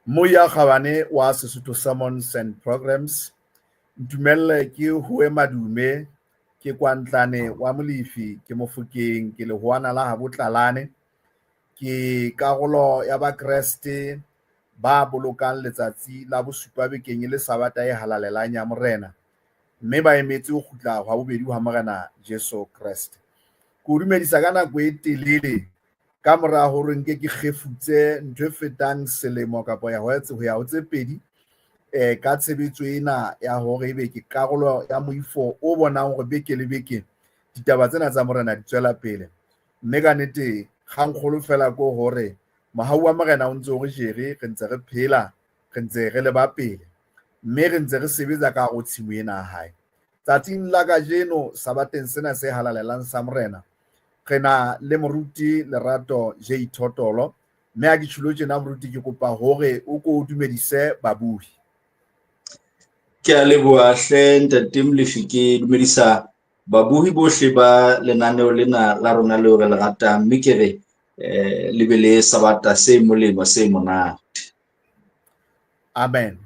Moya Khabane wa Sesotho Sermons and Programs. Ntumelle ke hoe madume ke kwantlane wa Molifi ke Mofokeng ke lehoana la Habotlalane ke karolo ya Bakreste ba bolokang letsatsi la bosupa bekeng le Sabata e halalelang ya Morena mme ba emetse ho kgutla ha bobedi ha Morena Jesu Kriste. Ke o dumedisa ka nako e telele ka mora hore nke ke kgefutse ntho e fetang selemo kapa ya ho ya ho tse pedi ka tshebetso ena ya hore ebe ke karolo ya moifo o bonang hore beke le beke ditaba tsena tsa Morena di tswela pele, mme ka nnete kgangkgolo fela ko hore mohau wa Morena o ntse o re jere re ntse re phela re ntse re le ba pele mme re ntse re sebetsa ka go tshimo ena ya hae. Tsatsing la kajeno sabateng sena se halalelang sa Morena re na le moruti Lerato J Thotolo, mme a ke tshilo tjena moruti ke kopa hore o ko dumedise babuhi. Ke a leboha hle ntate Molefi, ke dumedisa babuhi bohle ba lenaneo lena la rona leo re le ratang, mme ke re le be le sabata se molemo se monate. Amen.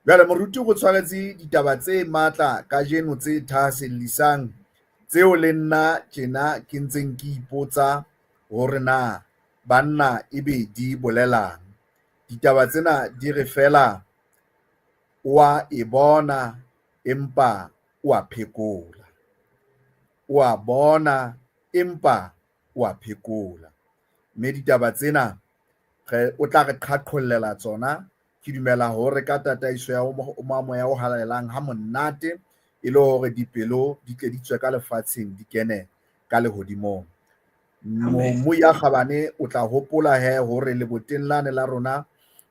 Jwale moruti go tshwanetse ditaba tse matla kajeno tse thahasellisang tseo le nna tjena ke ntseng ke ipotsa hore na banna ebe di bolelang. Ditaba tsena di re fela wa e bona empa wa phekola. Wa bona empa wa phekola. Mme ditaba tsena o tla re qhaqhollela tsona. Ke dumela hore ka tataiso ya moya o halalelang ha monate e le hore dipelo di tle di tswe ka lefatsheng di kene ka lehodimong. Moya Khabane o tla hopola hore leboteng lane la rona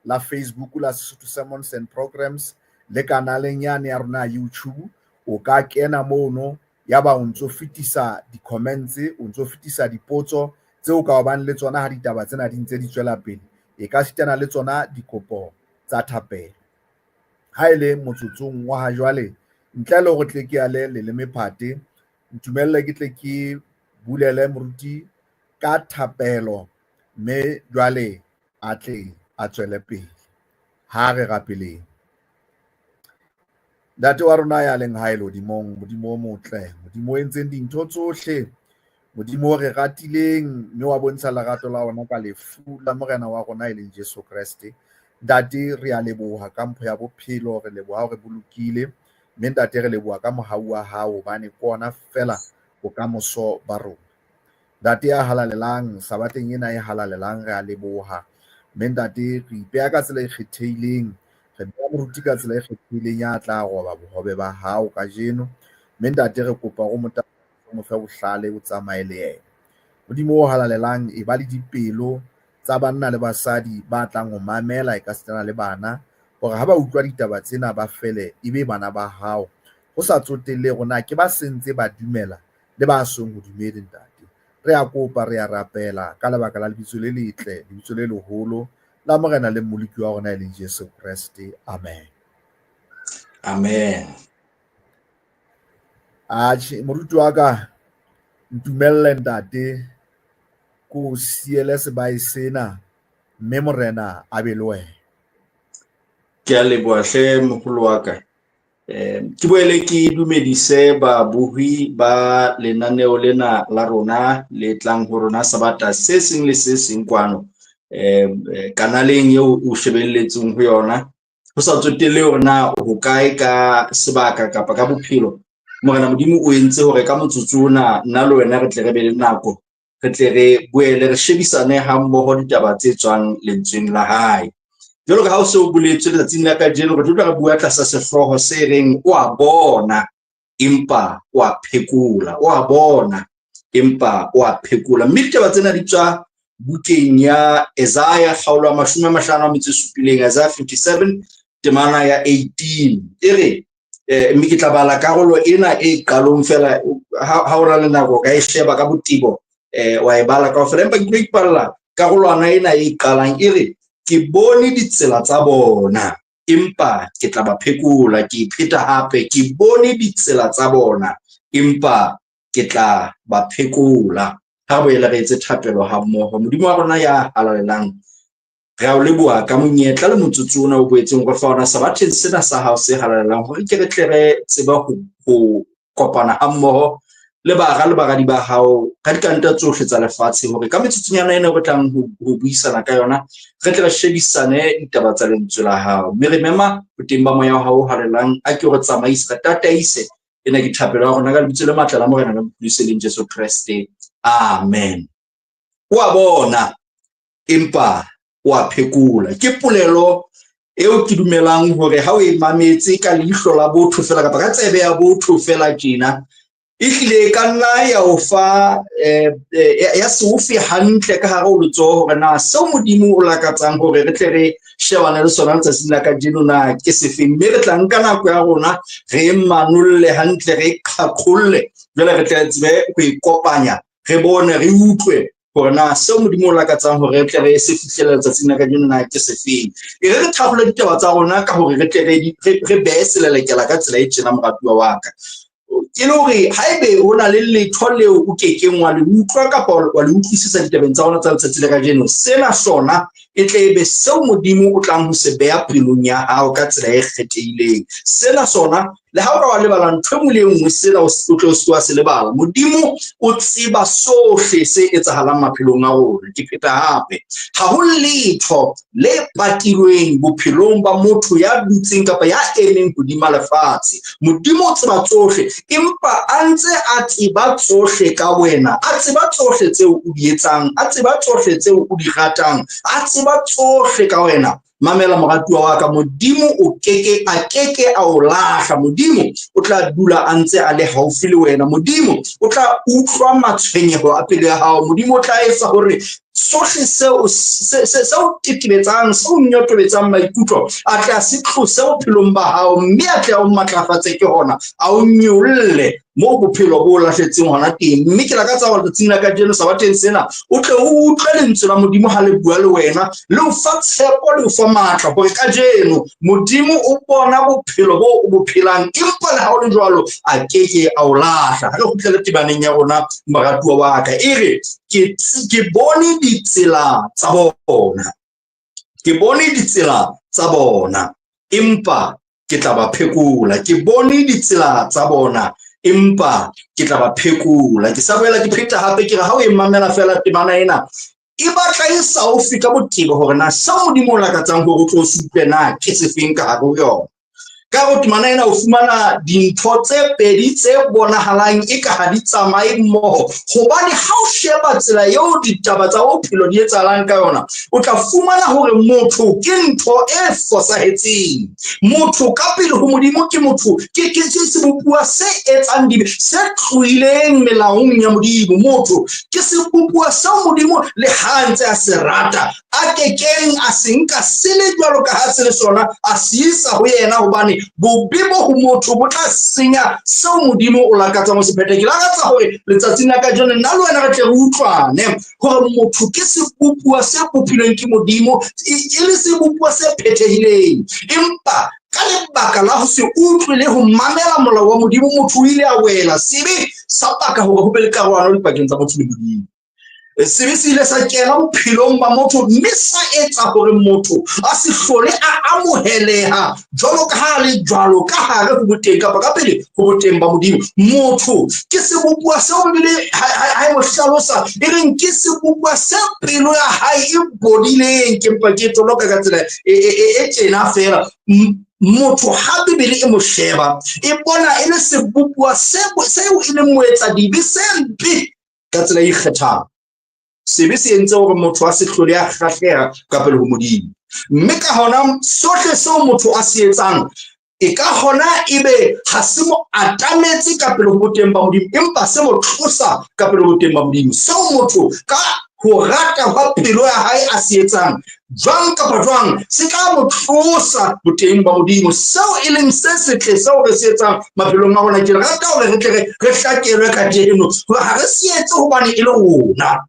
la Facebook la Sesotho Sermons and Programs le kanaleng yane ya rona YouTube o ka kena mono ya ba o ntso fetisa di-comments, o ntso fetisa dipotso tseo ka bang le tsona ha ditaba tsena di ntse di tswela pele, e ka sitana le tsona dikopo tsa thapelo. Ha ele motsotsong wa ha jwale ntle le hore tle ke ya le leleme phate, ntumelle ke tle ke bulele moruti ka thapelo mme jwale a tle a tswele pele. Ha re rapeleng. Ntate wa rona ya leng haele hodimong, Modimo o motle, Modimo o entseng dintho tsohle, Modimo o re ratileng mme wa bontsha lerato la ona ka lefu la Morena wa rona e leng Jesu Kriste. Ntate re a leboha ka mpho ya bophelo, re leboha hore bolokile, mme ntate re leboha ka mohau wa hao hobane ke ona fela bokamoso ba rona. Ntate ya halalelang sabateng ena e halalelang re a leboha, mme ntate re ipeha ka tsela e kgethehileng, re beha moruti ka tsela e kgethehileng ya tla roba bohobe ba hao kajeno, mme ntate re kopa go mo fe bohlale o tsamaye le yena. Modimo o halalelang e ba le dipelo tsa banna le basadi ba tlang ho mamela, e ka sitana le bana hore ha ba utlwa ditaba tsena ba fele ebe bana ba hao, ho sa tsotelle rona ke ba sentse ba dumela le ba song ho dumele. Ntate re a kopa, re a rapela ka lebaka la lebitso le letle, lebitso le leholo la Morena le mmoloki wa rona e leng Jesu Kriste. Amen. Amen. Moruti wa ka ntumelle ntate ko siele sebae sena mme Morena a be le wena. Ke a leboha hle moholo wa ka. Ke boele ke dumedise babuhi ba lenaneo lena la rona le tlang ho rona sabata se seng le se seng kwano kanaleng eo o shebelletseng ho yona, ho sa tsotelle hore na ho kae ka sebaka kapa ka bophelo. Morena Modimo o entse hore ka motsotso ona nna le wena re tle re be le nako, re tle re boele re shebisane ha mmoho ditaba tse tswang lentsweng la hae. Jwalo ka ha o se o boletswe letsatsing la kajeno, re tla re bua tlasa sehlooho se reng o a bona empa o a phekola, o a bona empa o a phekola. Mme ditaba tsena di tswa bukeng ya Isaiah kgaolo ya 57, Isaiah 57 temana ya 18. E re mme ke tla bala karolo ena e qalong fela, ha o na le nako ka e sheba ka botebo wa e bala kaofela, empa ke tlo ipalla karolwana ena e qalang e re ke bone ditsela tsa bona empa ke tla ba phekola. Ke ipheta hape, ke bone ditsela tsa bona empa ke tla ba phekola. Ha boela re etse thapelo ha mmoho. Modimo wa rona ya halalelang re a o leboha ka monyetla le motsotso ona o boetseng re fa ona sabatheng sena sa hao se halalelang hore ke re tle re tseba ho kopana ha mmoho le baradi ba hao ka dikanta tsohle tsa lefatshe hore ka metsotsonyana ena re tlang ho buisana ka yona re tle re shebisane ditaba tsa lentswe la hao mme re mema boteng ba moya wa hao halelang a ke re tsamaise re tataise ena ke thapelo ya rona ka lebitso le matla la morena le mopholoseleng Jesu Kriste. Amen. Wa bona empa wa phekola ke polelo eo ke dumelang hore ha o e mametse ka leihlo la botho fela kapa ka tsebe ya botho fela tjena ehlile ka nna ya o fa ya se o fe hantle ka hare o letsoho hore na seo Modimo o lakatsang hore re tle re shebane le sona letsatsing la kajeno na ke sefeng mme re tla nka nako ya rona re manolle hantle re qhaqholle jwale re tla tsebe go ikopanya re bone re utlwe hore na seo Modimo o lakatsang hore re tle re se fihlelle letsatsing la kajeno na ke sefeng e re thakgola ditaba tsa rona ka hore re tle re behe selelekela ka tsela e tjena moratuwa wa ka ke le hore haebe ho na le letho leo o kekeng wa le utlwa kapa wa le utlwisisa ditabeng tsa rona tsa letsatsi la kajeno sena sona e tle ebe seo Modimo o tlang ho se beha pelong ya hao ka tsela e kgethehileng sena sona le ha o ka wa lebala ntho e nngwe sena o tle o se wa se lebala Modimo o tseba sohle se etsahalang maphelong a rona ke pheta hape ha ho letho le patilweng bophelong ba motho ya dutseng kapa ya emeng hodima lefatshe Modimo o tseba tsohle empa a ntse a tseba tsohle ka wena a tseba tsohle tseo o di etsang a tseba tsohle tseo o di ratang a tseba tsohle ka wena mamela moratuwa wa ka Modimo o keke a o lahla Modimo o tla dula a ntse a le haufi le wena Modimo o tla utlwa matshwenyeho a pele ya hao Modimo o tla etsa hore sohle seo titibetsang seo nyotobetsang maikutlo a tla se tlose bophelong ba hao mme a tla o matlafatse ke hona a o nyolle mo bophelo bo lahletseng hona teng mme ke lakatsa hore letsatsing la kajeno sabatheng sena o tle o utlwe lentswe la Modimo ha le bua le wena le o fa tshepo le o fa matla hore kajeno Modimo o bona bophelo bo o bo phelang empa le ha o le jwalo a keke a o lahla ha re kgutlele tebaneng ya rona moratuwa wa ka e re ke bone ditsela tsa bona ke bone ditsela tsa bona empa ke tla ba phekola ke bone ditsela tsa bona empa ke tla ba phekola ke sa boela ke pheta hape ke re ha o e mamela fela temana ena e batla e sa o fika botebo hore na sa Modimo o lakatsang hore o tlo se utlwe na ke sefeng ka hare ho yona ka go temana ena o fumana dintho tse pedi tse bonahalang e ka ha di tsamaye mmoho hobane ha o sheba tsela eo ditaba tsa bophelo di etsahalang ka yona o tla fumana hore motho ke ntho e fosahetseng motho ka pele ho Modimo ke motho ke sebopuwa se etsang dibe se tloileng melaong ya Modimo motho ke sebopuwa sa Modimo le hantse a se rata a kekeng a senka se le jwalo ka ha se le sona a siisa ho yena hobane bobibo ho motho bo tla senya seo Modimo o lakatsang ho se phethe ke lakatsa hore letsatsing la kajeno nna le wena re tle re utlwane hore motho ke sebopuwa se bopilweng ke Modimo e le sebopuwa se phethehileng empa ka lebaka la ho se utlwe le ho mamela molao wa Modimo motho o ile a wela sebe sa baka hore ho be le karohano dipakeng tsa motho le Modimo sebe se ile sa kena bophelong ba motho mme sa etsa hore motho a se hlole a amoheleha jwalo ka ha le jwalo ka hare ho boteng kapa ka pele ho boteng ba Modimo motho ke sebopuwa seo bile ha mo hlalosa e reng ke sebopuwa se pelo ya hae e bodileng ke mpa ke toloka ka tsela e tjena fela motho ha Bibele e mo sheba e bona e le sebopuwa seo e leng moetsa dibe se mpe ka tsela e kgethang sebe se entse hore motho a se hlole a kgahleha ka pele ho Modimo mme ka hona sohle seo motho a se etsang e ka hona ebe ha se mo atametse ka pele ho boteng ba Modimo empa se mo tlosa ka pele ho boteng ba Modimo seo motho ka ho rata hwa pelo ya hae a se etsang jwang kapa jwang se ka mo tlosa boteng ba Modimo seo e leng se setle seo re se etsang maphelong a rona ke rata hore re tle re hlakelwe ka jeno ha re se etse hobane e le rona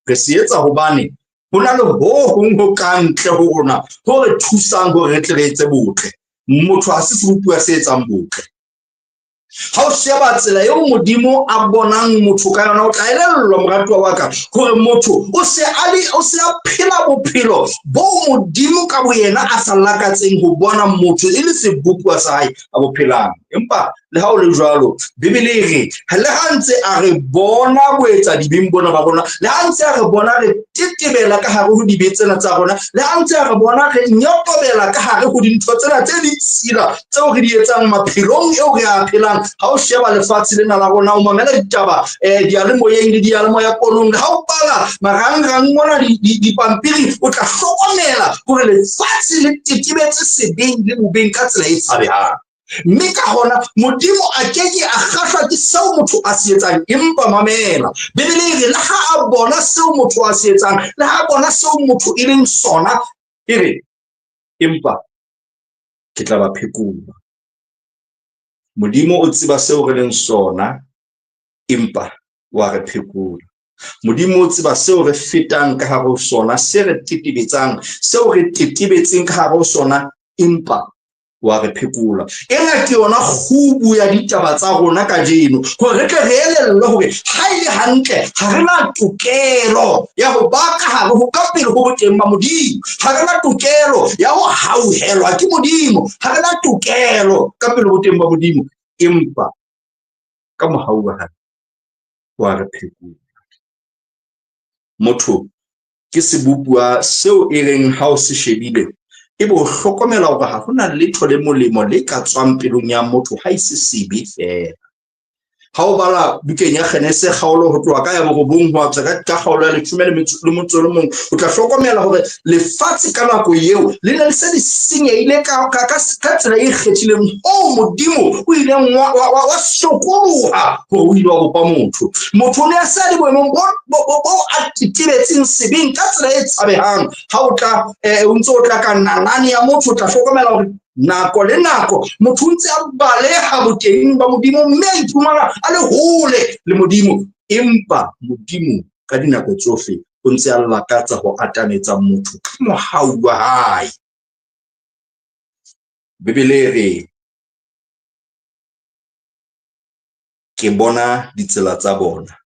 re se etsa hobane ho na le ho hong ho kantle ho rona ho re thusang hore re tle re etse botle motho ha se sebopuwa se etsang botle ha o sheba tsela eo modimo a bonang motho ka yona o tla elellwa moratuwa wa ka gore motho o se a phela bophelo bo modimo ka boyena a sa lakatseng go bona motho e le sebopwa sa hae a bophelang. Empa le ha o le jwalo Bibele e re le ha ntse a re bona boetsa dibeng bona ba rona, le ha ntse a re bona re tetebela ka hare ho dibe tsena tsa rona, le ha ntse a re bona re nyotobela ka hare ho dintho tsena tse ditshila tseo re di etsang maphelong eo re a phelang. Ha o sheba lefatshe lena la rona, o mamela ditaba diyalemoyeng le diyalemoya kolong, le ha o bala marangrang mona dipampiring, o tla hlokomela gore lefatshe le tetebetse sebeng le bobeng ka tsela e tshabehang. Mme ka hona modimo a keke a kgahlwa ke seo motho a se etsang. Empa mamela Bibele e re le ha a bona seo motho a se etsang, le ha a bona seo motho e leng sona, e re empa ke tla ba phekola. Modimo o tseba seo re leng sona, empa wa re phekola. Modimo o tseba seo re fetang ka hare ho sona, se re tetebetsang, seo re tetebetseng ka hare ho sona, empa wa re phekola. Ena ke yona khubu ya ditaba tsa rona ka jeno, gore re tle re elellwe hore ha ile hantle ha re na tokelo ya ho ba ka hare ho ka pele ho boteng ba modimo, ha re na tokelo ya ho hauhelwa ke modimo, ha re na tokelo ka pele ho boteng ba modimo, empa ka mohau wa hae wa re phekola. Motho ke sebopua seo e reng ha o se shebile e bo hlokomela hore ha hona letho le molemo le ka tswang pelong ya motho ha ise sebe fela. Ha o bala bukeng ya Kgenese kgaolo ho tloha ka ya borobong ho tsaka ka kgaolo ya 11 o tla hlokomela hore lefatshe ka nako eo le ne le se di senyehile ka tsela e kgethileng o modimo o ile wa sokoloha hore o ile wa bopa motho. Motho ne a sa di boemong bo a titibetseng sebeng ka tsela e tshabehang. Ha o tla o ntse o tla ka nalane ya motho o tla hlokomela hore nako le nako motho ntse a baleha boteng ba modimo, mme a iphumana a le hole le modimo, empa modimo ka dinako tsohle o ntse a lakatsa ho atametsa motho ka mohau wa hae. Bibele re ke bona ditsela tsa bona,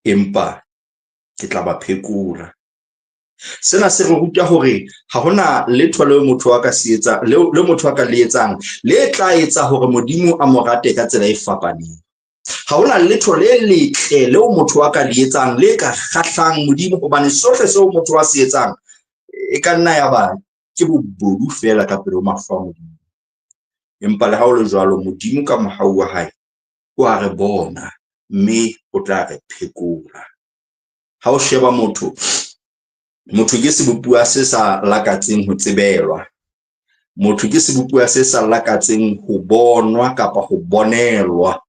empa ke tla ba phekola. Sena se re ruta hore ha hona letho leo motho a ka se etsa le motho a ka le etsang le tla etsa hore modimo a mo rate ka tsela e fapaneng. Ha hona letho le letle leo motho a ka le etsang le ka kgahlang modimo, hobane sohle seo motho a se etsang e ka nna ya ba ke bobodu fela ka pele ho mahlo a modimo. Empa le ha o le jwalo modimo ka mohau wa hae o a re bona, mme o tla re phekola. Ha o sheba motho ke sebopua se sa lakatseng ho tsebelwa. Motho ke sebopua se sa lakatseng ho bonwa kapa ho bonelwa.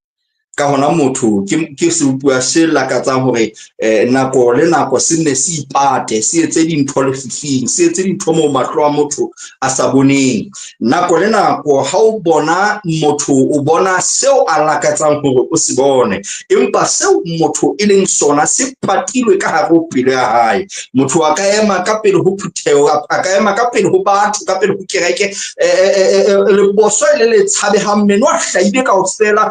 Ka hona motho ke sebopua se lakatsang hore nako le nako se ne se ipate, se etse dintho le fifing, se etse dintho mo mahlo a motho a sa boneng. Nako le nako ha o bona motho o bona seo a lakatsang hore o se bone, empa seo motho e leng sona se patilwe ka hare ho pelo ya hae. Motho a ka ema ka pele ho phutheo, a ka ema ka pele ho batho, ka pele ho kereke, leboso le tshabehang, meno a hlahile kaofela,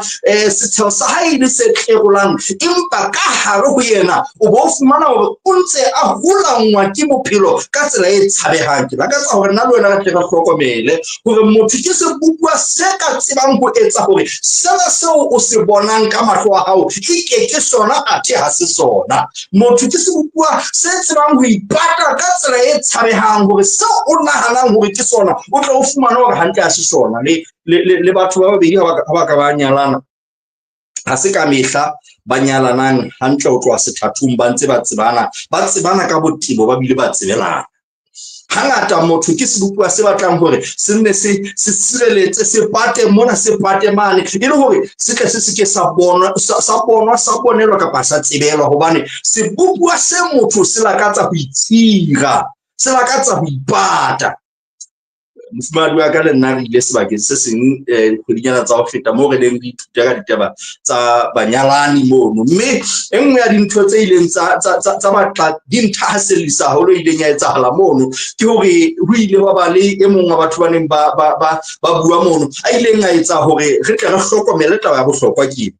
setheo sa hae le se tlerolang, empa ka hare ho yena o bo fumana hore o ntse a hulangwa ke bophelo ka tsela e tshabehang. Ke lakatsa hore nna le wena re tle re hlokomele hore motho ke sebopua se ka tsebang ho etsa hore sena seo o se bonang ka mahlo a hao e ke sona athe ha se sona. Motho ke sebopua se tsebang ho ipata ka tsela e tshabehang hore seo o nahanang hore ke sona o tla o fumana hore hantle ha se sona. Le batho ba babedi ha ba ka ba nyalana, ha se ka mehla ba nyalanang hantle ho tloha sethathung ba ntse ba tsebana ka botebo ba bile ba tsebelana. Hangata motho ke sebopua se batlang hore se nne se sireletse, se pate mona se pate mane, e le hore se tle se ke sa bonelwa kapa sa tsebelwa, hobane sebopua se motho se lakatsa ho itshira, se lakatsa ho ipata. mofumahadi wa ka le nna re ile sebakeng se seng dikgwedinyana tsa ho feta moo re leng re ithuta ka ditaba tsa banyalani mono, mme e nngwe ya dintho tse ileng tsa batla di nthahasellisa haholo ileng ya etsahala mono ke hore ho ile wa ba le e mong wa batho ba neng ba bua mono a ileng a etsa hore re tle re hlokomele taba ya bohlokwa ke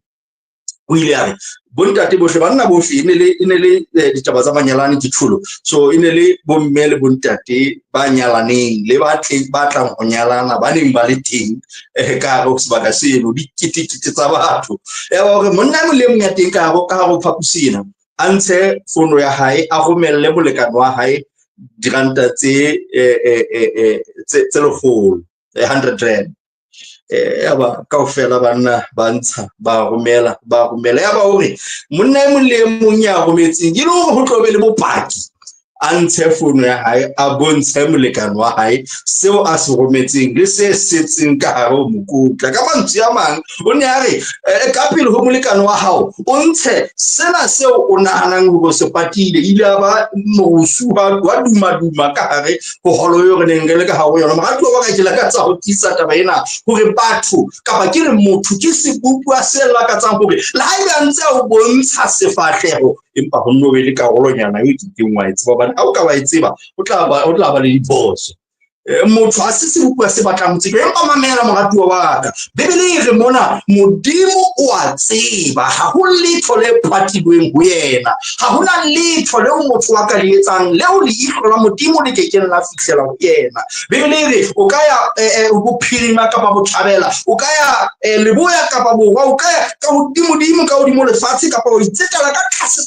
o ile a re bontate bohle banna bohle e ne le ditaba tsa banyalani ke thulo, so e ne le bomme le bontate ba nyalaneng le ba tlang ho nyalana ba neng ba le teng ka hare ho sebaka seno diketekete tsa batho ya ba hore monna mo le mong ya teng ka hare ho phapusi ena a ntshe fono ya hae a romelle molekane wa hae diranta tse 100 ya ba kaofela banna ba ntsha ba romela ya ba hore monna e mong le mong ya rometseng ke le hore ho tlobe le bopaki a ntshe fono ya hae a bontshe molekane wa hae seo a se rometseng le se setseng ka hare ho mokotla. Ka mantswe a mang o ne a re ka pele ho molekane wa hao o ntshe sena seo o nahanang hore se patile ile ba morusu wa duma ka hare ho holo yo re neng re le ka hare ho yona. Marato wa ka ke la ka tsa ho tisa taba ena hore batho kapa ke re motho ke sebupua se la ka tsa hore la ha ntse o bontsha sefahleho empa ho nno be le karolonyana e ke ngwa e tseba ha o ka ba e tseba o tla ba le diboso. Motho a se sebupua se batlang motse empa mamela moratuwa wa ka bebele e re mona modimo o a tseba ha ho letho le patilweng ho yena, ha hona letho le motho wa ka le etsang leo le ihlo la modimo le ke la fihlela ho yena. Bebele e re o ka ya bophirima kapa bothabela o ka ya leboya kapa borwa o ka ya ka hodimo ka hodimo lefatshe kapa o itsetela ka tlase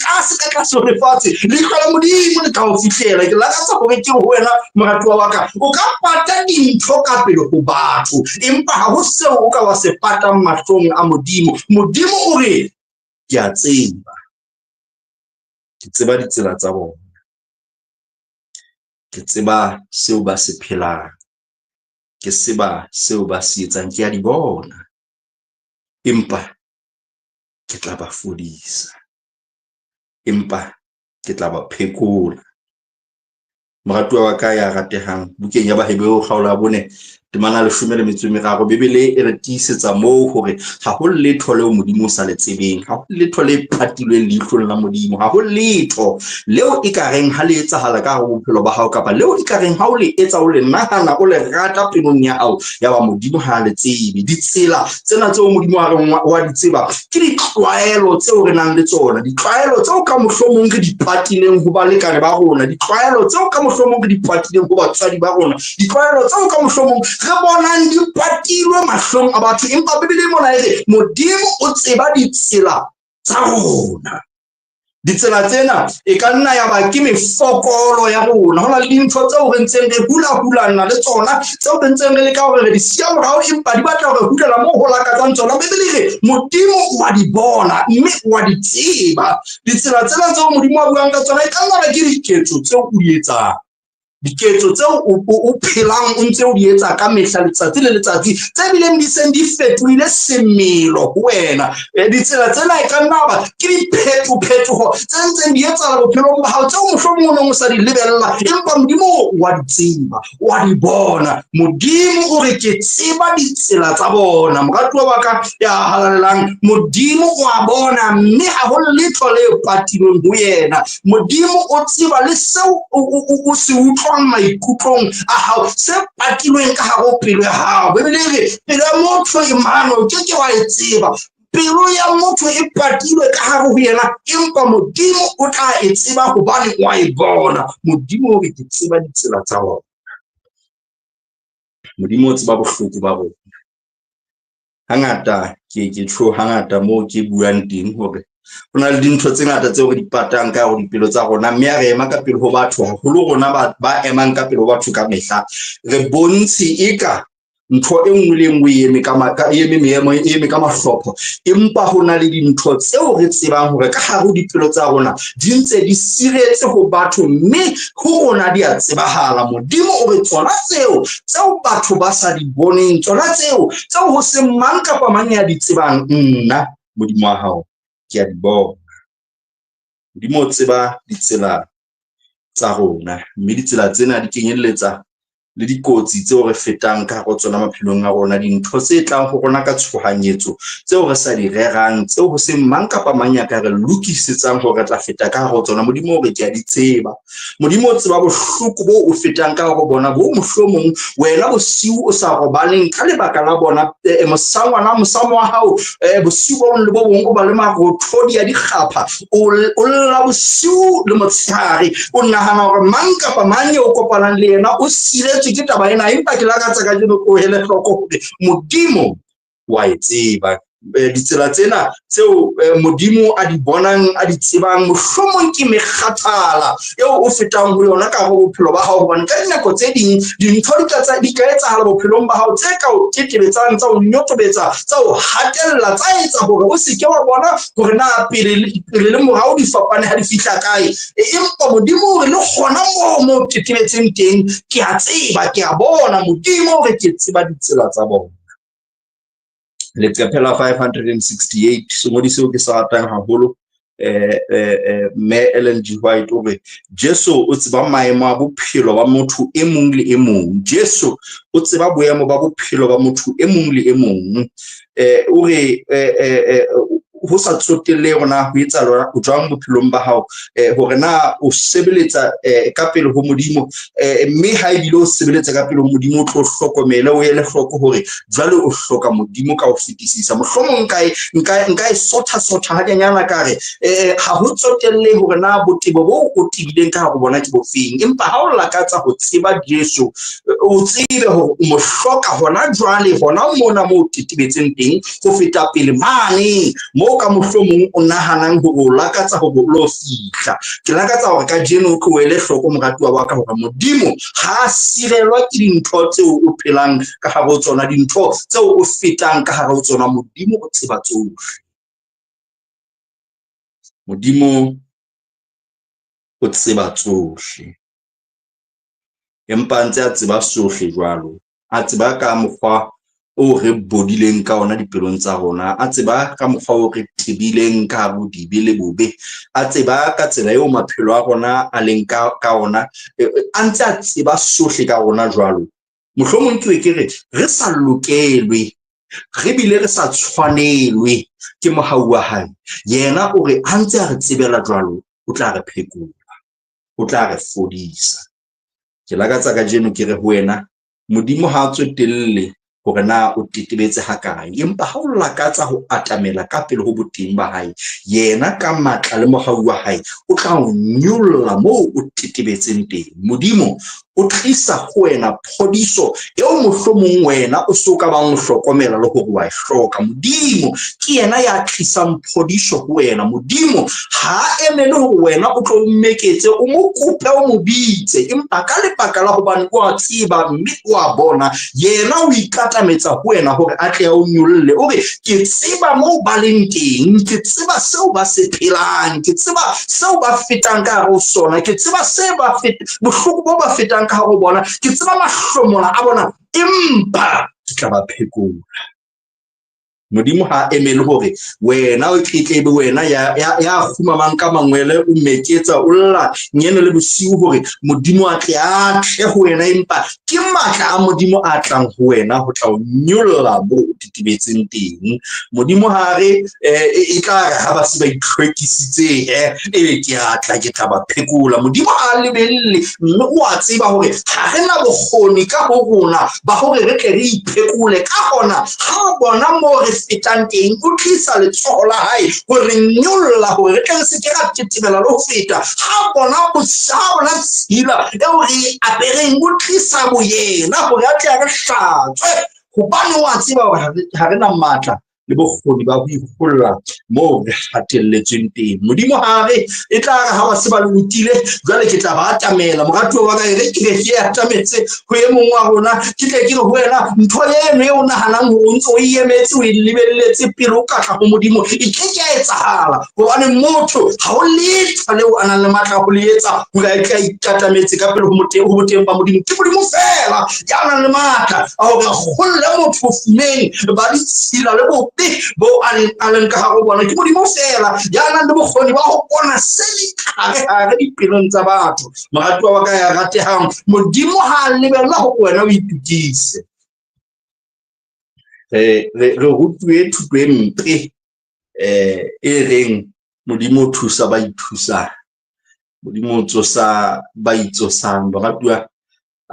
lefatshe le ihlo la modimo le ka ho fihlela. Ke lakatsa hore ke ho wena moratuwa wa ka o ka pata dintho ka pele ho batho empa ha ho seo o ka wa se patang mahlong a modimo. Modimo o re ke a tseba, ke tseba ditsela tsa bona, ke tseba seo ba se phelang, ke tseba seo ba se etsang, ke a di bona empa ke tla ba fodisa, empa ke tla ba phekola. Moratuwa wa ka ya ratehang bukeng ya Bahebeo kgaola bone temana 13 Bebele e re tiisetsa moo hore ha ho letho leo modimo sa le tsebeng, ha ho letho le phatilweng leihlong la modimo, ha ho letho leo e ka reng ha le etsahala ka hare ho bophelo ba hao kapa leo e ka reng ha o le etsa o le nahana o le rata pelong ya hao ya ba modimo ha le tsebe. Ditsela tsena tseo modimo a reng wa di tseba ke ditlwaelo tseo re nang le tsona, ditlwaelo tseo ka mohlomong re di patileng ho ba lekane ba rona, ditlwaelo tseo ka mohlomong re di patileng ho batswadi ba rona, ditlwaelo tseo ka mohlomong re bonang di patilwe mahlong a batho empa Bebele mona e re modimo o tseba ditsela tsa rona. Ditsela tsena e ka nna ya ba ke mefokolo ya rona, hona le dintho tseo re ntseng re hulana le tsona tseo re ntseng re le ka hore re di siya morao empa di batla hore hulela moo ho lakatsang tsona. Bebele re modimo wa di bona mme wa di tseba ditsela tsena tseo modimo a buang ka tsona. E ka nna ba ke diketso tseo o di etsang, diketso tseo o phelang o ntse o di etsa ka mehla letsatsi le letsatsi tse bileng di seng di fetohile semelo ho wena. Ditsela tsena e ka nna ba ke diphetoho tse ntseng di etsahala bophelong ba hao tseo mohlomong o neng o sa di lebella empa modimo wa di tseba, wa di bona. Modimo o re ke tseba ditsela tsa bona. Moratuwa wa ka ya halalelang modimo o a bona mme ha ho letho le patilweng ho yena. Modimo o tseba le seo o se utlwa maikutlong a hao se patilweng ka hare ho pelo ya hao. Bebele re pelo ya motho e mano ke wa e tseba, pelo ya motho e patilwe ka hare ho yena empa modimo o tla e tseba hobane wa e bona. Modimo re ke tseba ditsela tsa bona, modimo o tseba bohloko ba rona. Hangata ke tjho hangata moo ke buang teng hore ho na le dintho tse ngata tseo re di patang ka hore dipelo tsa rona mme re ema ka pele ho batho haholo rona ba emang ka pele ho batho ka mehla re bontshe eka ntho e nngwe le nngwe eme ka mahlopho empa ho na le dintho tseo re tsebang hore ka hare ho dipelo tsa rona di ntse di siretse ho batho mme ho rona di a tsebahala. Modimo o re tsona tseo batho ba sa di boneng, tsona tseo ho se mang kapa mang ya di tsebang, nna modimo wa hao ke a di bona. Modimo o tseba ditsela tsa rona mme ditsela tsena di kenyeletsa le dikotsi tseo re fetang ka go tsona maphelong a rona, dintho tse tlang go rona ka tshohanyetso tseo re sa di rerang, tseo ho seng mang kapa mang ya ka re lokisetsang hore re tla feta ka go tsona. Modimo re ke a di tseba, Modimo o tseba bohloko bo o fetang ka go bona, bo mohlomong wena bosiu o sa robaleng ka lebaka la bona mosamo wa hao bosiu bo le bo bong o ba le marothodi a dikgapha, o lla bosiu le motshehare, o nahana hore mang kapa mang o kopanang le yena o siletswe ke taba ena. Empa ke lakatsa ka jeno ko hele hloko hore Modimo wa e tseba ditsela tsena tseo Modimo a di bonang, a di tsebang. Mohlomong ke mekgathala eo o fetang ho yona ka go bophelo ba hao, hobane ka dinako tse ding dintho di ka etsahala bophelong ba hao tse ka o tetebetsang, tsa o nyotobetsa, tsa o hatella, tsa etsa hore o se ke wa bona hore na pele le morao di fapane ha di fihla kae. Empa Modimo re le gona mo tetebetseng teng ke a tseba, ke a bona. Modimo re ke tseba ditsela tsa bona. Leqephe la 568 sengodi seo ke sa ratang haholo, Me Ellen G. White o re Jesu o tseba maemo a bophelo ba motho e mong le e mong. Jesu o tseba boemo ba bophelo ba motho e mong le e mong. O re ho sa tsotelle rona ho etsa lona o jwang bophelong ba hao, hore na o sebeletsa ka pele ho Modimo, mme ha ebile o sebeletsa ka pele ho Modimo o tlo hlokomele, o ele hloko hore jwale o hloka Modimo ka ho fetisisa. Mohlomong nka e sotha ha kenyana ka re ha ho tsotelle hore na botebo bo o tibileng ka ho bona ke bofeng, empa ha o lakatsa ho tseba Jesu, o tsebe hore o mo hloka hona jwale, hona mona mo tetebetseng teng, ho feta pele mane mo ka mohlomong o nahanang hore o lakatsa hore o lo fihla. Ke lakatsa hore ka jeno ke wele hloko moratuwa wa ka hore Modimo ha sirelwa ke dintho tseo o phelang ka hare ho tsona, dintho tseo o fetang ka hare ho tsona. Modimo o tseba tsohle. Modimo o tseba tsohle, empa ntse a tseba sohle jwalo, a tseba ka mokgwa o re bodileng ka ona dipelong tsa rona, a tseba ka mokgwa o re tebileng ka bodibe le bobe, a tseba ka tsela eo maphelo a rona a leng ka ona, a ntse a tseba sohle ka rona jwalo. Mohlomong ke re sa lokelwe, re bile re sa tshwanelwe ke mohau wa hae, yena o re a ntse a re tsebela jwalo, o tla re phekola, o tla re fodisa. Ke lakatsa ka jeno ke re ho wena Modimo ha a tswetelle hore na o tetebetse ha kae, empa ha o lakatsa ho atamela ka pele ho boteng ba hae, yena ka matla le mohau wa hae o tla o nyolla moo o tetebetseng teng. Modimo o tlisa ho wena phodiso eo mohlomong wena o so ka bang hlokomela le hore wa e hloka. Modimo ke yena ya tlisang phodiso ho wena. Modimo ha emele hore wena o tlo mmeketse, o mo kope, o mo bitse, empa ka lebaka la hobane o a tseba mme o a bona, yena o ikatametsa ho wena hore a tle o nyolle. O re ke tseba moo ba leng teng, ke tseba seo ba se phelang, ke tseba seo ba fetang ka hare ho sona, ke tseba se ba bohloko bo ba fetang ka hare ho bona, ke tseba mahlomola a bona, empa ke tla ba phekola. Modimo ha emele hore wena o tletlebe, wena ya khumamang ka mangwele o meketsa o lla nyene le bosiu hore Modimo a tle ho wena, empa ke matla a Modimo a tlang ho wena ho tla o nyolla bo ditibetseng teng. Modimo ha re e tla re ha ba se ba itlhwekisitse ebe ke atla ke tla ba phekola. Modimo a lebelle, mme o a tseba hore ha re na bokgoni ka ho rona ba hore re tle re iphekole ka hona ha bona mo re fetang teng, o tlisa letsoho la hae hore nyolla hore re tle re se ke ra tetebela le ho feta. Ha bona bosao la tshila eo re apereng, o tlisa boyena hore a tle a re hlatswe, hobane o a tseba hore ha re na matla le bokgoni ba ho iholla moo re hatelletsweng teng. Modimo ha re e tla re ha ba se ba lokile jwale ke tla ba atamela. Moratuwa wa ka e re ke atametse ho e mong wa rona, ke tle ke re ho wena ntho eno eo nahanang hore o ntse o emetse, o lebelletse pele o katla ho Modimo, e ke etsahala hobane motho ha o letho leo a nang le matla ho le etsa hore a tle a ikatametse ka pele ho boteng ba Modimo. Ke Modimo fela fela ya nang le matla a hore kgolle motho fumeng ba ditshila le bope bo a leng ka hare ho bona ke Modimo fela ya nang le bokgoni ba ho bona se le dipelong tsa batho moratuwa wa ka ya ratehang Modimo ha a lebella ho wena o itokise re rutuwe thuto e mpe e reng Modimo o thusa ba ithusang Modimo o tsosa ba itsosang moratuwa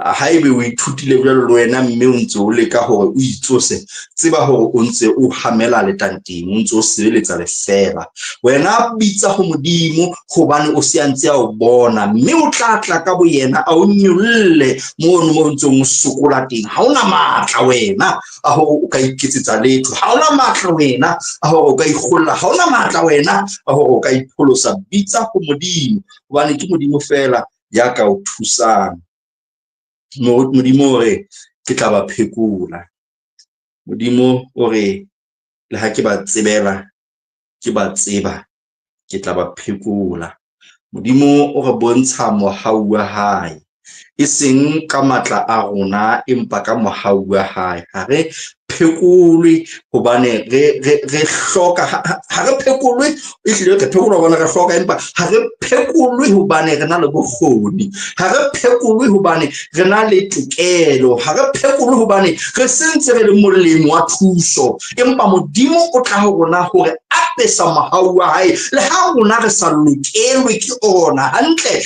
haebe o ithutile jwalo le wena mme o ntse o leka hore o itsose tseba hore o ntse o hamela le tanteng o ntse o sebeletsa le fela wena bitsa ho Modimo hobane o se antse a o bona mme o tla ka bo yena a o nyolle mono mo ntse o sokola teng ha ona matla wena a hore o ka iketsetsa letho ha ona matla wena a hore o ka ikgolla ha ona matla wena a hore o ka ipholosa bitsa ho Modimo hobane ke Modimo fela ya ka o thusang Modimo re ke tla ba phekola Modimo o re le ha ke ba tsebela ke ba tseba ke tla ba phekola Modimo o re bontsha mohau wa hae e seng ka matla a rona empa ka mohau wa hae ha re phekolwe hobane re hloka ha re phekolwe e hlile re phekolwa bona re hloka empa ha re phekolwe hobane re na le bokgoni ha re phekolwe hobane re na le tokelo ha re phekolwe hobane re sentse re le molemo wa thuso empa Modimo o tla ho rona hore a pesa mohau wa hae le ha rona re sa lokelwe ke ona hantle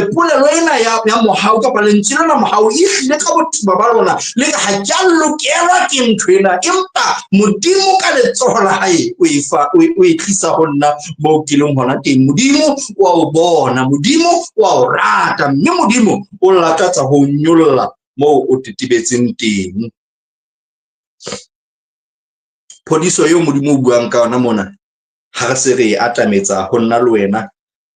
polelo ena ya mohau kapa lentswe lena mohau e hlile ka bothiba ba lona le ha ke a lokelwa ke nthwena empa Modimo ka letsoho la hae o e tlisa ho nna mo ke leng hona teng Modimo wa o bona Modimo wa o rata mme Modimo o lakatsa ho nyolla mo o titibetseng teng phodiso eo Modimo o buang ka ona mona ha re se re atametsa ho nna le wena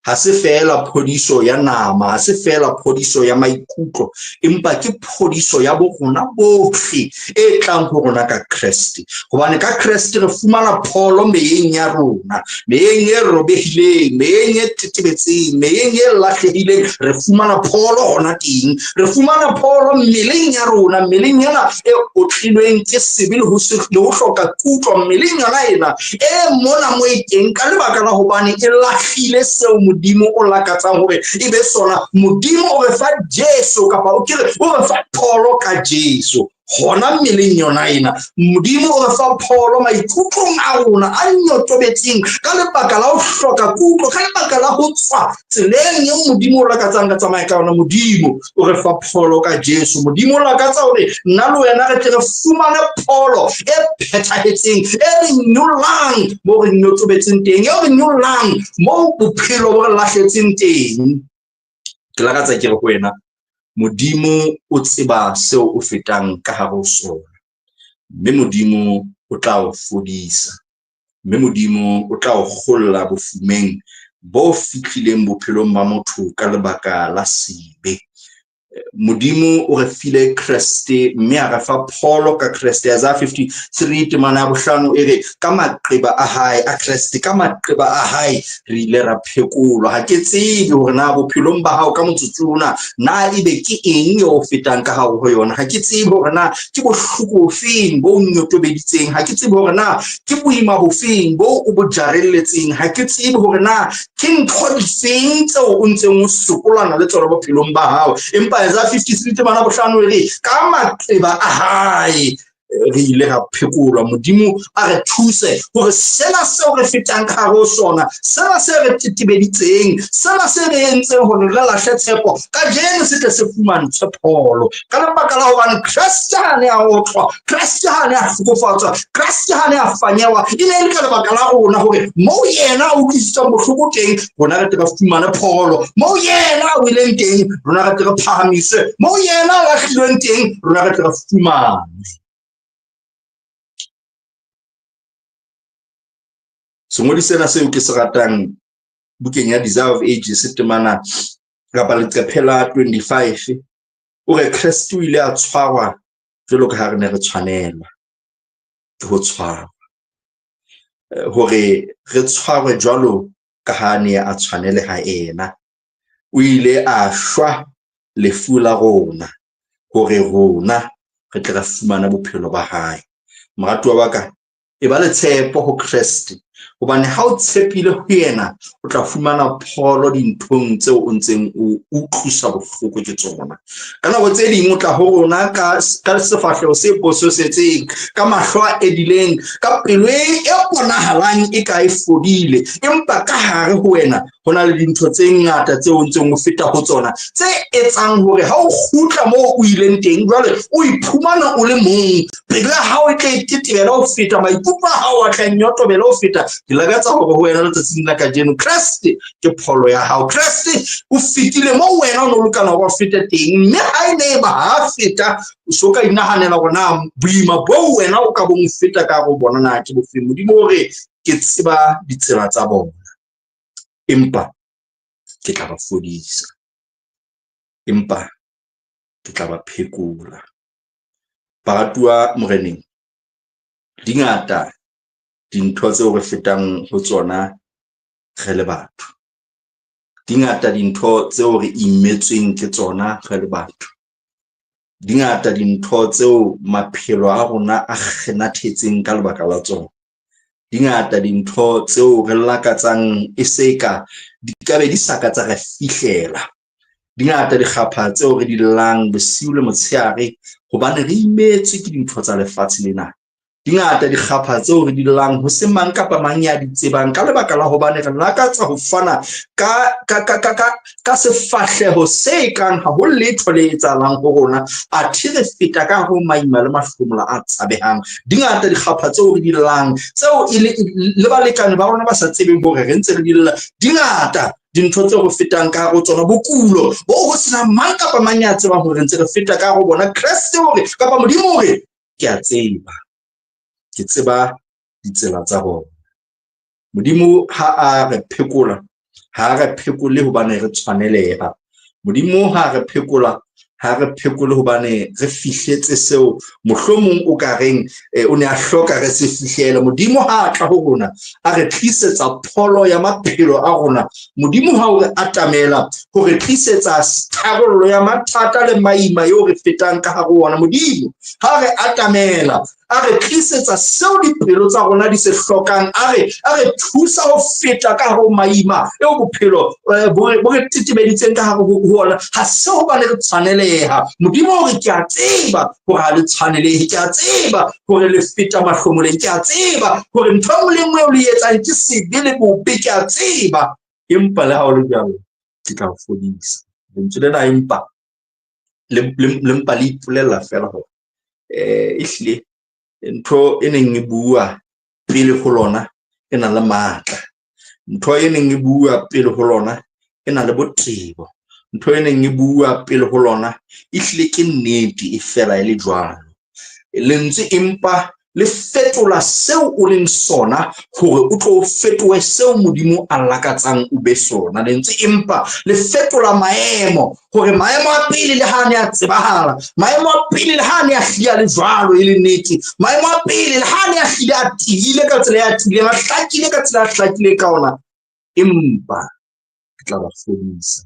ha se fela phodiso ya nama ha se fela phodiso ya maikutlo empa ke phodiso ya bo rona bohle e tlang ho rona ka Kriste hobane ka Kriste re fumana pholo meyeng ya rona meyeng e robehileng meyeng e tetebetseng meyeng e lahlehileng re fumana pholo hona teng re fumana pholo mmeleng ya rona mmeleng yana e otlilweng ke sebele ho hloka kutlo mmeleng yana ena e mona mo e teng ka lebaka la hobane e lahlile seo Modimo o lakatsang hore e be sona Modimo o re fa Jesu kapa o kire o re fa pholo ka Jesu hona mmeleng yona ena Modimo o re fa pholo maikutlong a rona a nyotobetseng ka lebaka la ho hloka kutlo ka lebaka la ho tswa tseleng ya Modimo o lakatsang ka tsamaya ka yona Modimo o re fa pholo ka Jesu Modimo o lakatsa hore nna le wena re tle re fumane pholo e phethahetseng e re nyollang mo re nyotobetseng teng e re nyollang mo bophelo bo re lahletseng teng ke lakatsa ke re ho wena Modimo o tseba seo o fetang ka hare ho sona mme Modimo o tla o fodisa mme Modimo o tla o kgolla bofumeng bo fihlileng bophelong ba motho ka lebaka la sibe Modimo o re file Kriste mme a re fa pholo ka Kriste Isaiah 53 temana ya bohlano e re ka maqeba a hae a Kriste ka maqeba a hae re ile ra phekolwa ha ke tsebe hore na bophelong ba hao ka motsotsona na ebe ke eng o fetang ka hare ho yona ha ke tsebe hore na ke bohloko bofeng bo nyotobeditseng ha ke tsebe hore na ke boima bofeng bo o bo jarelletseng ha ke tsebe hore na ke ntho difeng tseo o ntseng o sokolana le tsona bophelong ba hao empa Isaiah 53 temana bohlano e re ka maqeba a hae re ile ra phekolwa Modimo a re thuse hore sena seo re fetang ka hare ho sona sena se re titibeditseng sena se re entseng hore re lahle tshepo ka jeno se tle se fumantshwe pholo ka lebaka la hobane Kriste ha ne a otlwa Kriste ha ne a hlokofatswa Kriste ha ne a fanyewa e ne le ka lebaka la rona hore mo yena o utlwisitsang bohloko teng rona re tle re fumane pholo mo yena o ileng teng rona re tle re phahamiswe mo yena a lahlilweng teng rona re tle re fumane sengodi sena seo ke se ratang bukeng ya Desire of Ages temana kapa leqephela 25 o re Kriste o ile a tshwarwa jwalo ka ha re ne re tshwanelwa ke ho tshwarwa hore re tshwarwe jwalo ka ha ne a tshwanele ha ena o ile a shwa lefu la rona hore rona re tle ra fumana bophelo ba hae. Moratuwa wa ka, e ba le tshepo ho Kreste, hobane ha o tshepile ho yena o tla fumana pholo dinthong tseo o ntseng o utlwisa bohloko ke tsona. Ka nako tse ding o tla ho rona ka sefahleho se bososetseng, ka mahlo a edileng, ka pelo e bonahalang e ka e fodile, empa ka hare ho wena ho na le dintho tse ngata tseo ntseng o feta ho tsona, tse etsang hore ha o kgutla moo o ileng teng jwale o iphumana o le mong, pelo ya hao e tla itetebela ho feta, maikutlo a hao a tla nyotobela ho feta. Ke lakatsa hore ho wena letsatsing la kajeno Kreste ke pholo ya hao. Kreste o fetile moo wena o no lokela hore o fete teng, mme ha e ne e ba ha feta o so ka inahanela hore na boima bo wena o ka bong feta ka go bona na ke bofeng. Modimo hore ke tseba ditsela tsa bona, empa ke tla ba fodisa, empa ke tla ba phekola. Baratuwa Moreneng, dingata dintho tseo re fetang ho tsona re le batho, dingata dintho tseo re imetsweng ke tsona re le batho, dingata dintho tseo maphelo a rona a kgenathetseng ka lebaka la tsona, dingata dintho tseo re lakatsang e se ka di ka be di saka tsa re fihlela, dingata dikgapha tseo re di llang bosiu le motshehare hobane re imetswe ke dintho tsa lefatshe lena, dingata dikgapha tseo re di llang ho se mang kapa mang ya di tsebang ka lebaka la hobane re lakatsa ho fana ka sefahleho se kang ha ho letho le etsahalang ho rona, athe re feta ka ho maima le mahlomola a tshabehang. Dingata dikgapha tseo re di llang tseo le balekane ba rona ba sa tsebeng hore re ntse re di lla, dingata dintho tseo re fetang ka ho tsona, bokulo bo ho sena mang kapa mang ya tsebang hore ntse re feta ka ho bona. Kreste hore kapa Modimo hore ke a tseba, ke tseba ditsela tsa bona. Modimo ha a re phekola, ha re phekole hobane re tshwaneleha. Modimo ha re phekola, ha re phekole hobane re fihletse seo mohlomong o ka reng o ne a hloka re se fihlele. Modimo ha a tla ho rona a re tlisetsa pholo ya maphelo a rona, Modimo ha o re atamela ho re tlisetsa tharollo ya mathata le maima yo re fetang ka hare ho ona. Modimo ha re atamela a re tlisetsa seo dipelo tsa rona di se hlokang, a re thusa ho feta ka ho maima eo bophelo bo re tetebeditseng ka hare ho ona. Ha se hobane re tshwaneleha, Modimo hore ke a tseba hore ha le tshwanelehe, ke a tseba hore le feta mahlomoleng, ke a tseba hore ntho e nngwe le nngwe eo le etsang ke sebe le bobe, ke a tseba, empa le ha o le jalo ke tla o fodisa. Lentswe lena empa le ipolella fela hore ehlile ntho e neng e bua pele ho lona e na le matla, ntho e neng e bua pele ho lona e na le botebo, ntho e neng e bua pele ho lona ehlile ke nnete e fela e le jwalo. Lentswe empa le fetola seo o leng sona hore o tlo fetohe seo Modimo a lakatsang o be sona. Lentswe empa le fetola maemo hore maemo a pele le ha ne a tsebahala, maemo a pele le ha ne a hlia le jwalo e le nnete, maemo a pele le ha ne a hlile a tiile ka tsela ya tiileng, a hlakile ka tsela a hlakile ka ona, empa ke tla ba fodisa.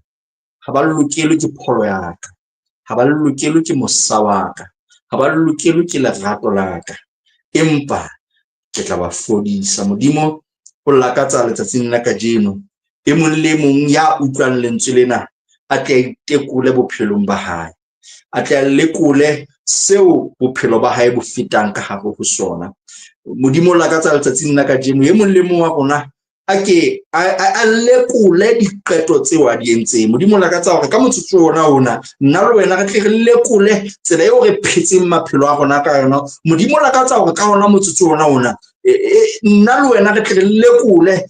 Ha ba lokelwe ke pholo ya ka, ha ba lokelwe ke mosa wa ka, ha ba lokelwe ke lerato la ka, empa ke tla ba fodisa. Modimo o lakatsa letsatsing la kajeno e mong le mong ya utlwang lentswe lena a tla itekole bophelong ba hae, a tla lekole seo bophelo ba hae bo fetang ka hare ho sona. Modimo o lakatsa letsatsing la kajeno e mong le mong wa rona a lekole diqeto tseo a di entseng. Modimo la ka tsa hore ka motsotso ona nna le wena re tle re lekole tsela eo re phetseng maphelo a rona ka yona. Modimo la ka tsa hore ka hona motsotso ona nna le wena re tle re lekole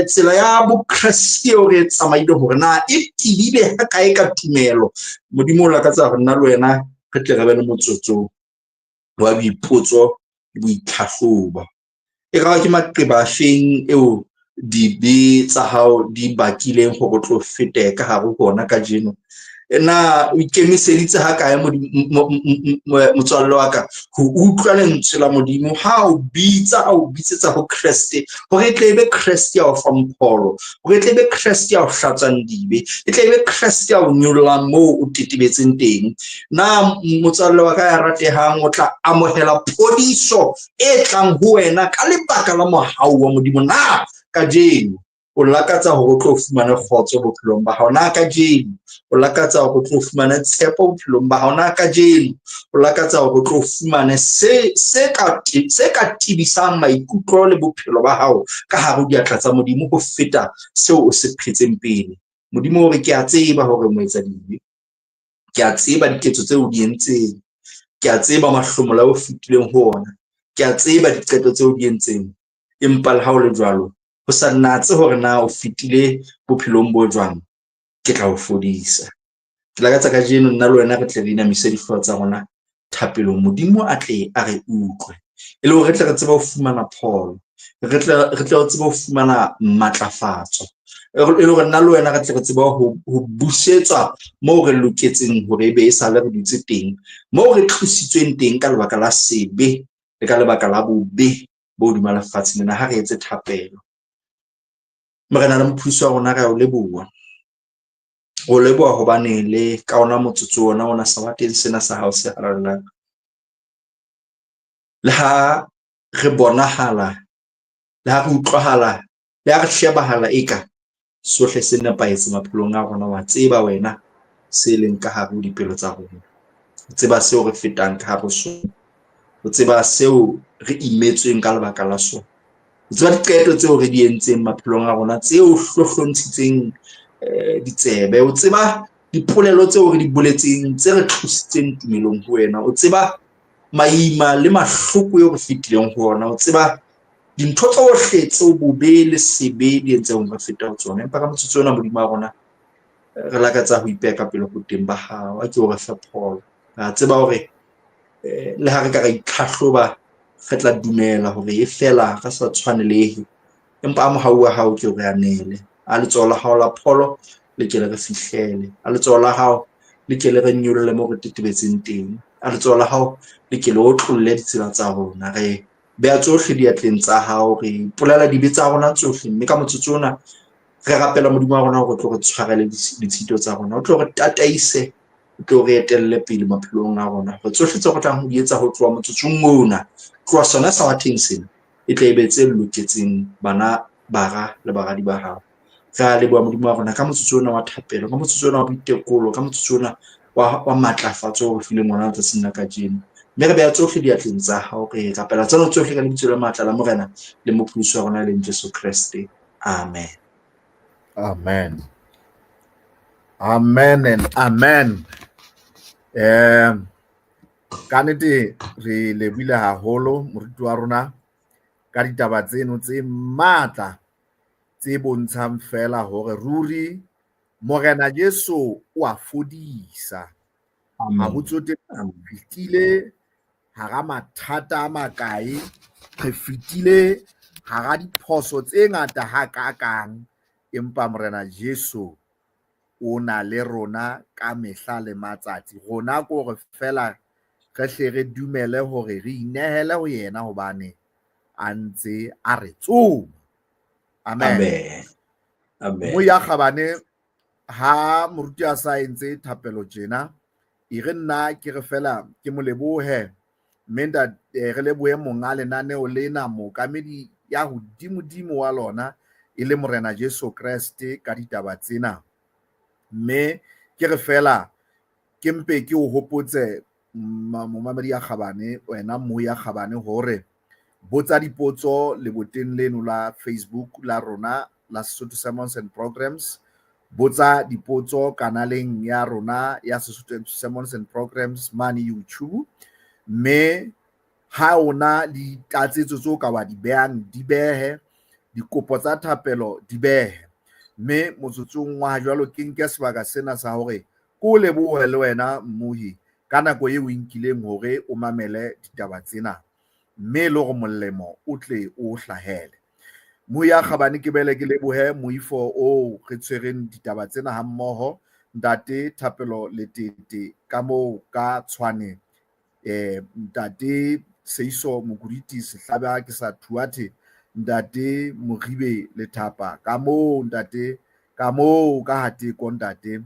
tsela ya bokreste eo re tsamaile hore na e tibile ha kae ka tumelo. Modimo la ka tsa hore nna le wena re tle re be le motsotso wa boipotso le boitlhahlobo. E ka ke maqeba a feng eo dibe tsa hao di bakileng hore tlo fete ka hare ho bona ka jeno. na o ikemiseditse ha kae motswalle wa ka ho utlwa lentswe la Modimo ha o bitsetsa ho Kreste hore e tle ebe Kreste ya o fa mpholo, hore e tle ebe Kreste ya o hlatswang dibe, e tle ebe Kreste ya o nyollang moo o tetebetseng teng. Na motswalle wa ka ya ratehang, o tla amohela phodiso e tlang ho wena ka lebaka la mohau wa Modimo na kajeno o lakatsa hore o tlo fumana kgotso bophelong ba hao na kajeno, o lakatsa hore o tlo fumana tshepo bophelong ba hao na kajeno, o lakatsa hore o tlo fumane se ka tibisang maikutlo le bophelo ba hao ka hare ho diatla tsa Modimo ho feta seo o se phetseng pele. Modimo hore ke a tseba hore mo etsa dibe, ke a tseba diketso tseo o di entseng, ke a tseba mahlomola o fetileng ho ona, ke a tseba diqeto tseo o di entseng, empa le ha o le jwalo ho sa natse hore na o fetile bophelong bo jwang, ke tla o fodisa. Ke lakatsa kajeno nna le wena re tle re inamise dihlooho tsa rona thapelong, Modimo a tle a re utlwe, e le hore re tle re tsebe ho fumana pholo, re tle re tsebe ho fumana matlafatso, e le hore nna le wena re tle re tsebe ho busetswa moo re loketseng hore ebe e sale re dutse teng, moo re tlositsweng teng ka lebaka la sebe le ka lebaka la bobe bo hodima lefatshe lena, ha re etse thapelo. Morena le mopholosi wa rona re a o leboha, o leboha hobane le ka ona motsotso ona ona sabateng sena sa hao se harallang, le ha re bonahala, le ha re utlwahala, le ha re shebahala eka sohle se nepahetse maphelong a rona, wa tseba wena se leng ka hare ho dipelo tsa rona, o tseba seo re fetang ka hare ho sona, o tseba seo re imetsweng ka lebaka la sona, o tseba diqeto tseo re di entseng maphelong a rona tseo hlohlontshitseng ditsebe, o tseba dipolelo tseo re di boletseng tse re tlositseng tumelong ho wena, o tseba maima le mahloko eo re fetileng ho ona, o tseba dintho tsohle tseo bobe le sebe di entseng re feta ho tsona. Empa ka motsotso ona Modimo wa rona re lakatsa ho ipeha ka pele ho teng ba hao, a ke o re fe pholo. Ra tseba hore le ha re ka ra itlhahloba re tla dumela hore e fela re sa tshwanelehe, empa a mohau wa hao ke o re anele, a letsoho la hao la pholo le ke le re fihlele, a letsoho la hao le ke le re nyolle mo re tetebetseng teng, a letsoho la hao le ke le otlolle ditsela tsa rona, re beha tsohle diatleng tsa hao, re polela dibe tsa rona tsohle, mme ka motsotso ona re rapela Modimo wa rona hore o tlo re tshwarele ditshito tsa rona, o tlo re tataise, o tlo re etelle pele maphelong a rona, re tsohle tse re tlang ho di etsa ho tloha motsotsong mona, tloha sona sabateng sena, e tle ebe tse loketseng bana bara le baradi ba hao. Re a leboha Modimo wa rona ka motsotso ona wa thapelo, ka motsotso ona wa boitekolo, ka motsotso ona wa matlafatso o re fileng ona tsatsing la kajeno, mme re beha tsohle diatleng tsa hao, re rapela tsena tsohle ka lebitso la matla la Morena le mopholosi wa rona e leng Jesu Kreste. Amen. Amen. Amen and amen. Ka nnete re lebile haholo moruti wa rona ka ditaba tseno tse matla tse bontshang fela hore ruri Morena Jesu o a fodisa. Ha ho tsote fitile hara mathata a makae, re fitile hara diphoso tse ngata ha kakang, empa Morena Jesu o na le rona ka mehla le matsatsi. Rona ko re fela re hle re dumele hore re inehele ho yena hobane a ntse a re tsoma. Amen. Mo ya kgabane ha moruti a sa entse thapelo tjena, e re nna ke re fela ke mo lebohe, mme re lebohe monga lenaneo lena, mookamedi ya hodimo wa lona e le Morena Jesu Kreste ka ditaba tsena. Mme ke re fela ke mpe ke o hopotse momamedi ya kgabane, wena mo ya kgabane, hore botsa dipotso leboteng leno la Facebook la rona la Sesotho Sermons and Programs, botsa dipotso kanaleng ya rona ya Sesotho Sermons and Programs mane YouTube, mme ha ona ditatsetso tseo ka wa di behang, di behe, dikopo tsa thapelo di behe, mme motsotsong wa jwalo ke nke sebaka sena sa hore ko lebohe le wena mmuhi ka nako eo o nkileng hore o mamele ditaba tsena, mme le hore molemo o tle o hlahele. Mo ya kgabane ke bele ke lebohe moifo o re tshwereng ditaba tsena ha mmoho ntate Thapelo Letete ka moo ka tshwane ntate Seiso Mokoriti Sehlaba ke sa Thuathe ntate Moribe Lethapa ka moo ntate ka moo ka hate ko ntate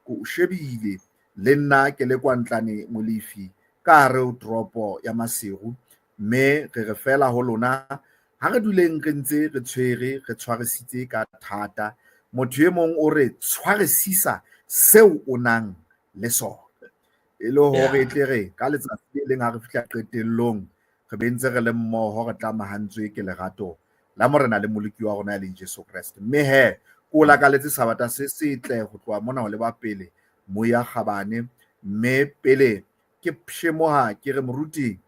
ko shebile le nna ke le kwa Ntlane Molefi ka re o dropo ya Maseru mme re fela ho lona ha re duleng re ntse re tshwere re tshwarisitse ka thata motho e mong o re tshwarisisa seo o nang le sona e le hore tle re ka letsatsi le leng ha re fihla qetellong re bentse re le mmoho re tlamahantswe ke lerato la morena le moleki wa rona ya leng Jesu Kreste mme he ko la ka letse sabata se setle ho tloha mona ho leba pele moya Kgabane mme pele ke pshemoha ke re moruti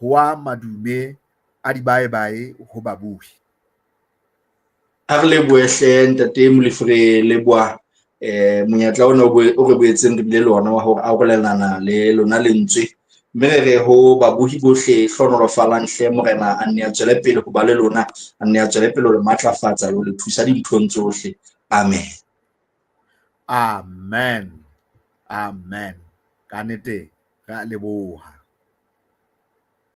hoa madume a dibaebae ho babuhi a re lebohle ntate Molefi re leboha monyetla ona o re boetseng re bile le ona wa hore a arolelana le lona lentswe mme re ho babuhi bohle hlonolofalang hle morena a nne a tswele pele ho ba le lona a nne a tswele pele ho le matlafatsa le ho le thusa dinthong tsohle amen amen ka nnete re a leboha